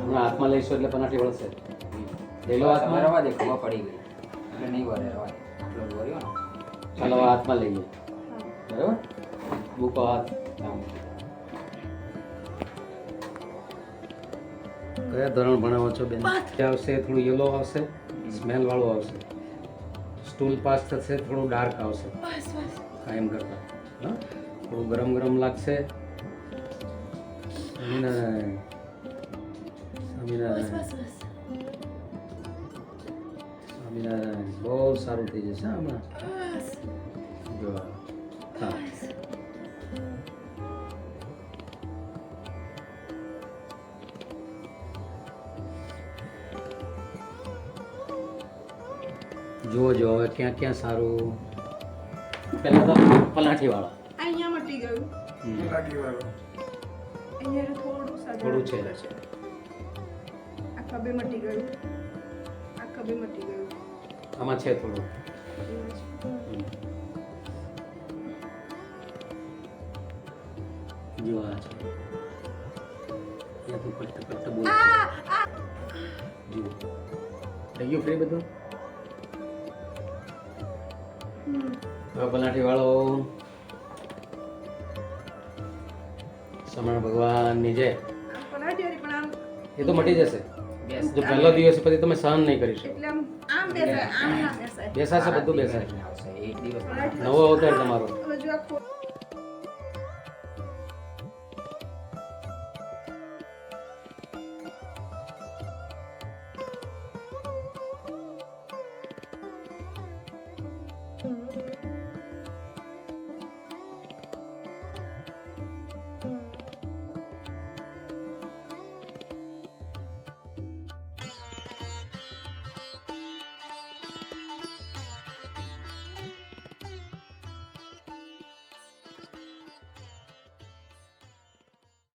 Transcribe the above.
હમણાં હાથમાં લઈશું એટલે પનાઠી વળશે. પેલો હાથમાં રવા દે, ખબર પડી ગઈ એટલે નહીં વરે રવા દે. આટલો જ વર્યો ને. ચાલો હવે હાથમાં લઈએ. બરાબર, મૂકો હાથ. કયા ધોરણ ભણાવો છો બેન? આવશે થોડું યલો આવશે, સ્મેલ વાળું આવશે. સ્ટૂલ પાસ થશે, થોડું ડાર્ક આવશે. કાયમ કરતા હા, થોડું ગરમ ગરમ લાગશે. સ્વામિનારાયણ સ્વામિનારાયણ સ્વામિનારાયણ. બહુ સારું થઈ જશે હા હમણાં. જો હા, જુઓ જો હવે ક્યાં ક્યાં સારું. પહેલા તો પલાઠી વાળા અહીંયા મટી ગયું. અહીંયા થોડું થોડું છે. આ ખભે મટી ગયું. આ ખભે મટી ગયું. આમાં છે થોડું. જો આ છે અહીંયાથી પટ્ટ પટ્ટ બોલ. જુઓ થઈ ગયું ફ્રી બધું. હવે પલાઠી વાળો સમણ ભગવાનની જય. પલાઠી વાળી પણ આમ એ તો મટી જશે. જો પહેલો દિવસ પછી તમે સહન નહીં કરી શકો. એટલે આમ બેસાય, આમ ના બેસાય. બેસાશે બધું બેસાશે. આવશે એક દિવસ નવો અવતાર તમારો. હવે જો આ